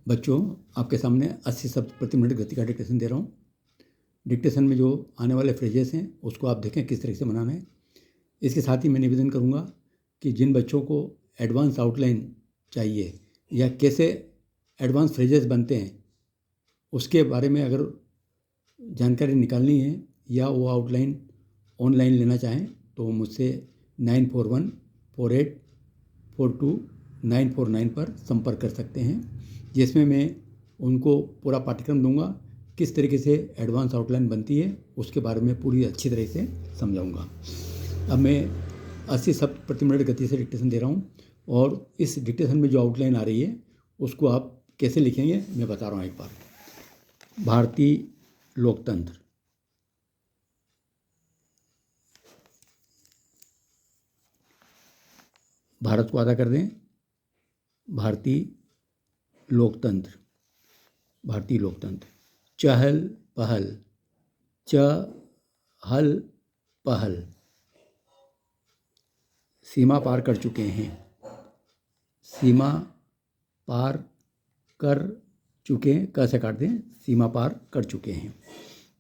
बच्चों, आपके सामने 80 शब्द प्रति मिनट गति का डिक्टेशन दे रहा हूँ। डिक्टेशन में जो आने वाले फ्रेजेस हैं उसको आप देखें किस तरह से बनाना है। इसके साथ ही मैं निवेदन करूँगा कि जिन बच्चों को एडवांस आउटलाइन चाहिए या कैसे एडवांस फ्रेजेस बनते हैं उसके बारे में अगर जानकारी निकालनी है या वो आउटलाइन ऑनलाइन लेना चाहें तो मुझसे 9414842949 पर संपर्क कर सकते हैं, जिसमें मैं उनको पूरा पाठ्यक्रम दूंगा। किस तरीके से एडवांस आउटलाइन बनती है उसके बारे में पूरी अच्छी तरह से समझाऊंगा। अब मैं 80 शब्द प्रति मिनट गति से डिक्टेशन दे रहा हूँ और इस डिक्टेशन में जो आउटलाइन आ रही है उसको आप कैसे लिखेंगे मैं बता रहा हूँ एक बार। भारतीय लोकतंत्र, भारत को आधा कर दें, भारतीय लोकतंत्र, भारतीय लोकतंत्र। चहल पहल, चहल पहल, सीमा पार कर चुके हैं, सीमा पार कर चुके हैं, कैसे काट दें, सीमा पार कर चुके हैं।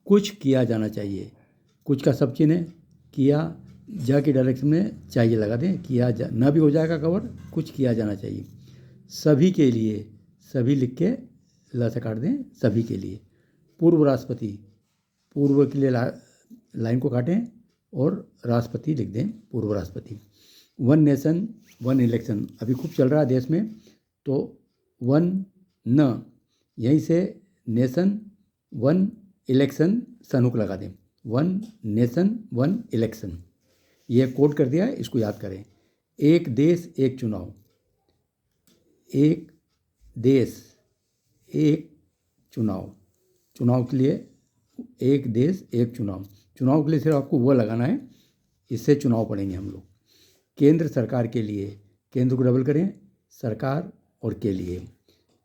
कुछ किया जाना चाहिए, कुछ का सब चिन्ह है, किया जा की डायरेक्शन में चाहिए लगा दें, किया जा ना भी हो जाएगा कवर, कुछ किया जाना चाहिए। सभी के लिए, सभी लिख के ला से काट दें, सभी के लिए। पूर्व राष्ट्रपति, पूर्व के लिए लाइन को काटें और राष्ट्रपति लिख दें, पूर्व राष्ट्रपति। वन नेशन वन इलेक्शन अभी खूब चल रहा है देश में, तो वन न यहीं से नेशन वन इलेक्शन सनुक लगा दें, वन नेशन वन इलेक्शन। ये कोड कर दिया है, इसको याद करें। एक देश एक चुनाव, एक देश एक चुनाव, चुनाव के लिए एक देश एक चुनाव, चुनाव के लिए सिर्फ आपको वो लगाना है, इससे चुनाव पढ़ेंगे हम लोग। केंद्र सरकार के लिए, केंद्र को डबल करें, सरकार और के लिए।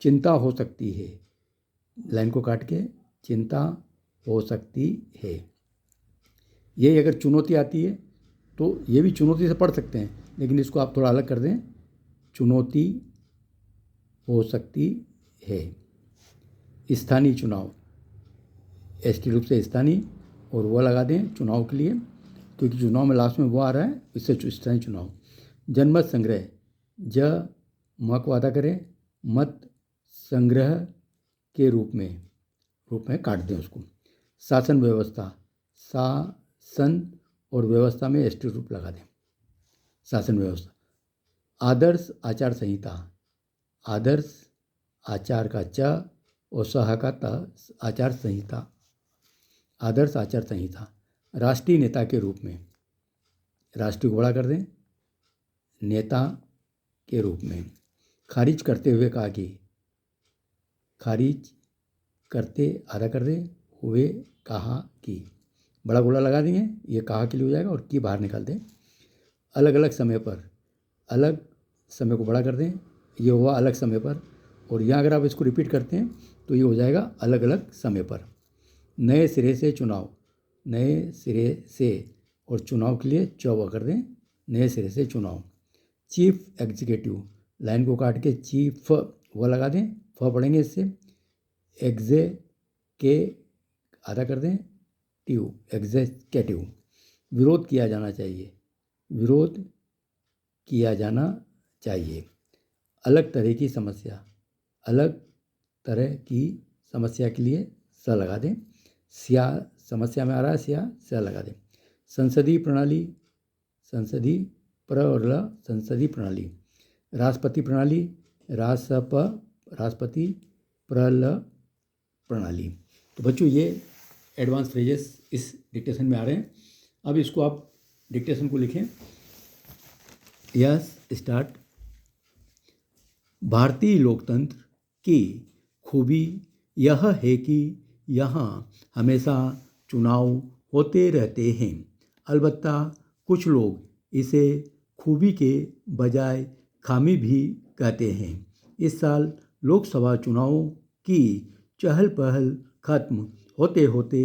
चिंता हो सकती है, लाइन को काट के चिंता हो सकती है। ये अगर चुनौती आती है तो ये भी चुनौती से पढ़ सकते हैं, लेकिन इसको आप थोड़ा अलग कर दें, चुनौती हो सकती है। स्थानीय चुनाव, एसटी रूप से स्थानीय और वो लगा दें चुनाव के लिए, क्योंकि चुनाव में लास्ट में वो आ रहा है, इससे स्थानीय चुनाव। जनमत संग्रह, ज म को अदा करें, मत संग्रह के रूप में काट दें उसको। शासन व्यवस्था, शासन और व्यवस्था में एसटी रूप लगा दें, शासन व्यवस्था। आदर्श आचार संहिता, आदर्श आचार का च और सह का त, आचार संहिता, आदर्श आचार संहिता। राष्ट्रीय नेता के रूप में, राष्ट्रीय को बड़ा कर दें, नेता के रूप में। खारिज करते हुए कहा कि, खारिज करते आधा कर दें, हुए कहा कि, बड़ा गोला लगा देंगे, ये कहा के लिए हो जाएगा और की बाहर निकाल दें। अलग अलग समय पर, अलग समय को बड़ा कर दें, ये हुआ अलग समय पर, और यहाँ अगर आप इसको रिपीट करते हैं तो ये हो जाएगा अलग अलग समय पर। नए सिरे से चुनाव, नए सिरे से और चुनाव के लिए चौवा कर दें, नए सिरे से चुनाव। चीफ एग्जीक्यूटिव, लाइन को काट के चीफ वो लगा दें, फ पढ़ेंगे इससे। एग्जे के आधा कर दें, ट्यू, एग्जीक्यूटिव। विरोध किया जाना चाहिए, विरोध किया जाना चाहिए। अलग तरह की समस्या, अलग तरह की समस्या के लिए स लगा दें, स्या समस्या में आ रहा है, स्या लगा दें। संसदीय प्रणाली, संसदीय प्र और ल, संसदीय प्रणाली। राष्ट्रपति प्रणाली, राष्ट्रपति प्रल प्रणाली। तो बच्चों ये एडवांस फ्रेजेस इस डिक्टेशन में आ रहे हैं। अब इसको आप डिक्टेशन को लिखें। Yes start. भारतीय लोकतंत्र की खूबी यह है कि यहाँ हमेशा चुनाव होते रहते हैं। अलबत्ता कुछ लोग इसे खूबी के बजाय खामी भी कहते हैं। इस साल लोकसभा चुनावों की चहल पहल खत्म होते होते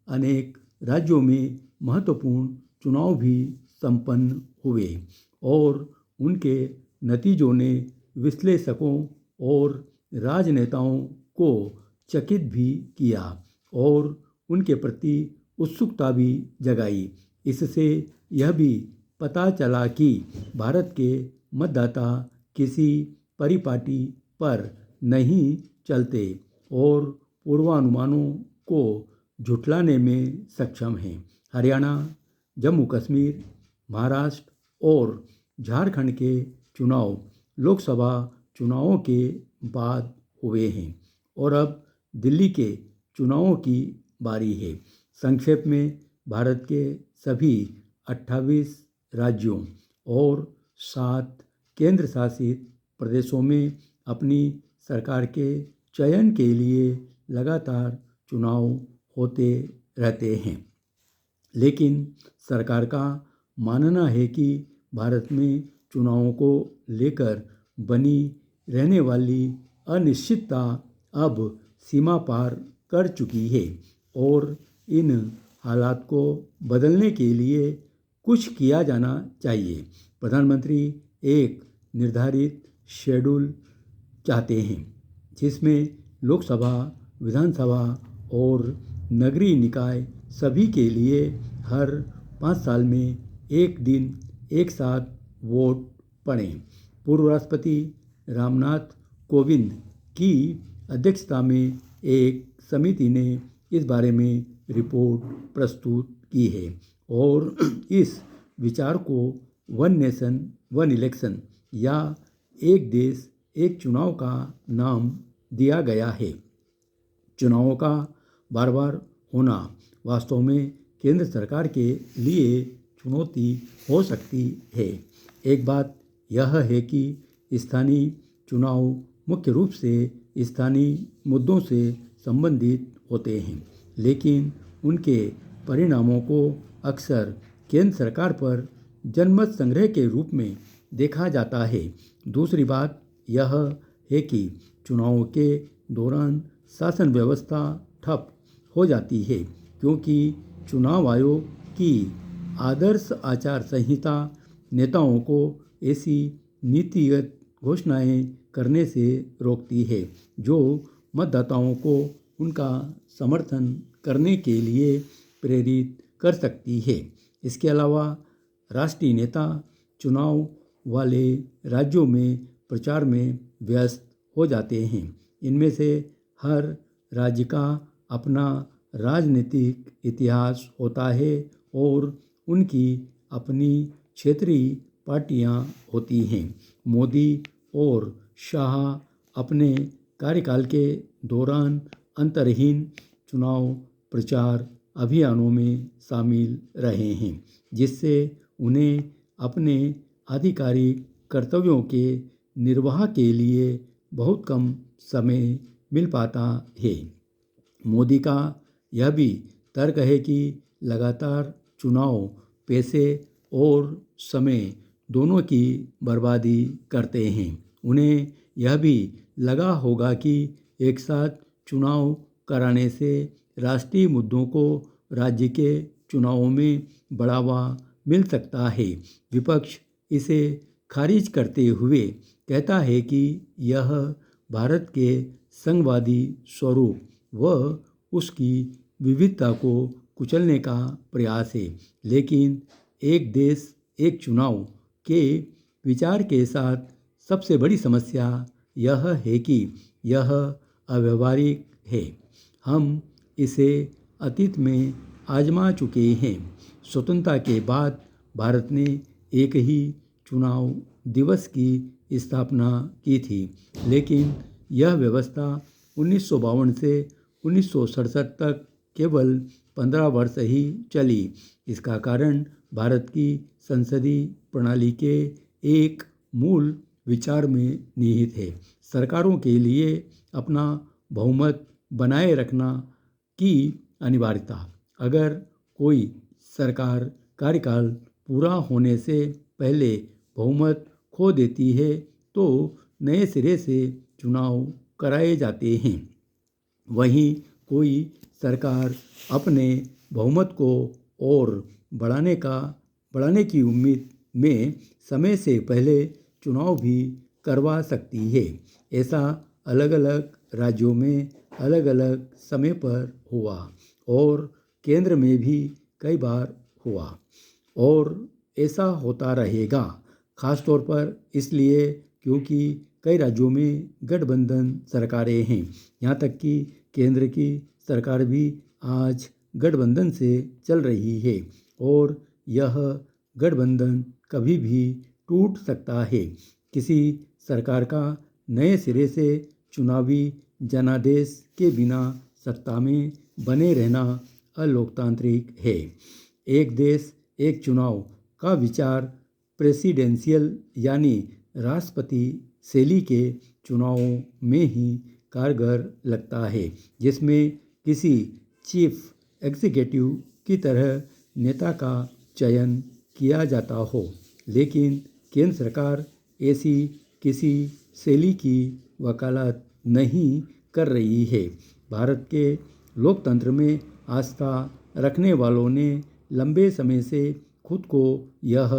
अनेक राज्यों में महत्वपूर्ण चुनाव भी संपन्न हुए और उनके नतीजों ने विश्लेषकों और राजनेताओं को चकित भी किया और उनके प्रति उत्सुकता भी जगाई। इससे यह भी पता चला कि भारत के मतदाता किसी परिपाटी पर नहीं चलते और पूर्वानुमानों को झुठलाने में सक्षम हैं। हरियाणा, जम्मू कश्मीर, महाराष्ट्र और झारखंड के चुनाव लोकसभा चुनावों के बाद हुए हैं और अब दिल्ली के चुनावों की बारी है। संक्षेप में, भारत के सभी 28 राज्यों और 7 केंद्र शासित प्रदेशों में अपनी सरकार के चयन के लिए लगातार चुनाव होते रहते हैं। लेकिन सरकार का मानना है कि भारत में चुनावों को लेकर बनी रहने वाली अनिश्चितता अब सीमा पार कर चुकी है और इन हालात को बदलने के लिए कुछ किया जाना चाहिए। प्रधानमंत्री एक निर्धारित शेड्यूल चाहते हैं जिसमें लोकसभा, विधानसभा और नगरीय निकाय सभी के लिए हर 5 साल में एक दिन एक साथ वोट पड़ें। पूर्व राष्ट्रपति रामनाथ कोविंद की अध्यक्षता में एक समिति ने इस बारे में रिपोर्ट प्रस्तुत की है और इस विचार को वन नेशन वन इलेक्शन या एक देश एक चुनाव का नाम दिया गया है। चुनावों का बार बार होना वास्तव में केंद्र सरकार के लिए चुनौती हो सकती है। एक बात यह है कि स्थानीय चुनाव मुख्य रूप से स्थानीय मुद्दों से संबंधित होते हैं, लेकिन उनके परिणामों को अक्सर केंद्र सरकार पर जनमत संग्रह के रूप में देखा जाता है। दूसरी बात यह है कि चुनावों के दौरान शासन व्यवस्था ठप हो जाती है क्योंकि चुनाव आयोग की आदर्श आचार संहिता नेताओं को ऐसी नीतिगत घोषणाएं करने से रोकती है जो मतदाताओं को उनका समर्थन करने के लिए प्रेरित कर सकती है। इसके अलावा राष्ट्रीय नेता चुनाव वाले राज्यों में प्रचार में व्यस्त हो जाते हैं। इनमें से हर राज्य का अपना राजनीतिक इतिहास होता है और उनकी अपनी क्षेत्रीय पार्टियां होती हैं। मोदी और शाह अपने कार्यकाल के दौरान अंतरहीन चुनाव प्रचार अभियानों में शामिल रहे हैं, जिससे उन्हें अपने आधिकारिक कर्तव्यों के निर्वाह के लिए बहुत कम समय मिल पाता है। मोदी का यह भी तर्क है कि लगातार चुनाव पैसे और समय दोनों की बर्बादी करते हैं। उन्हें यह भी लगा होगा कि एक साथ चुनाव कराने से राष्ट्रीय मुद्दों को राज्य के चुनावों में बढ़ावा मिल सकता है। विपक्ष इसे खारिज करते हुए कहता है कि यह भारत के संघवादी स्वरूप व उसकी विविधता को कुचलने का प्रयास है। लेकिन एक देश एक चुनाव के विचार के साथ सबसे बड़ी समस्या यह है कि यह अव्यावहारिक है। हम इसे अतीत में आजमा चुके हैं। स्वतंत्रता के बाद भारत ने एक ही चुनाव दिवस की स्थापना की थी, लेकिन यह व्यवस्था 1952 से 1967 तक केवल 15 वर्ष ही चली। इसका कारण भारत की संसदीय प्रणाली के एक मूल विचार में निहित है। सरकारों के लिए अपना बहुमत बनाए रखना की अनिवार्यता। अगर कोई सरकार कार्यकाल पूरा होने से पहले बहुमत खो देती है तो नए सिरे से चुनाव कराए जाते हैं। वहीं कोई सरकार अपने बहुमत को और बढ़ाने की उम्मीद में समय से पहले चुनाव भी करवा सकती है। ऐसा अलग अलग राज्यों में अलग अलग समय पर हुआ और केंद्र में भी कई बार हुआ और ऐसा होता रहेगा, खास तौर पर इसलिए क्योंकि कई राज्यों में गठबंधन सरकारें हैं। यहाँ तक कि केंद्र की सरकार भी आज गठबंधन से चल रही है और यह गठबंधन कभी भी टूट सकता है। किसी सरकार का नए सिरे से चुनावी जनादेश के बिना सत्ता में बने रहना अलोकतांत्रिक है। एक देश एक चुनाव का विचार प्रेसिडेंशियल यानी राष्ट्रपति शैली के चुनावों में ही कारगर लगता है, जिसमें किसी चीफ एग्जीक्यूटिव की तरह नेता का चयन किया जाता हो। लेकिन केंद्र सरकार ऐसी किसी शैली की वकालत नहीं कर रही है। भारत के लोकतंत्र में आस्था रखने वालों ने लंबे समय से खुद को यह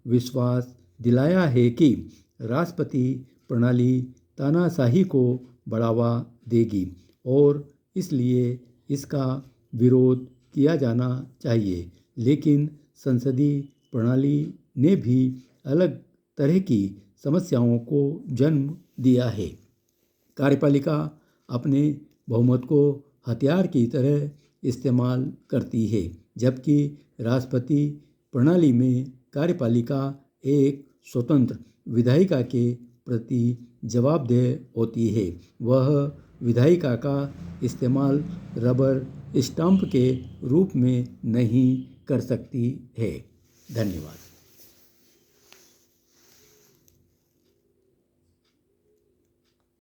विश्वास दिलाया है कि राष्ट्रपति प्रणाली तानाशाही को बढ़ावा देगी और इसलिए इसका विरोध किया जाना चाहिए। लेकिन संसदीय प्रणाली ने भी अलग तरह की समस्याओं को जन्म दिया है। कार्यपालिका अपने बहुमत को हथियार की तरह इस्तेमाल करती है, जबकि राष्ट्रपति प्रणाली में कार्यपालिका एक स्वतंत्र विधायिका के प्रति जवाबदेह होती है। वह विधायिका का इस्तेमाल रबर स्टाम्प के रूप में नहीं कर सकती है। धन्यवाद।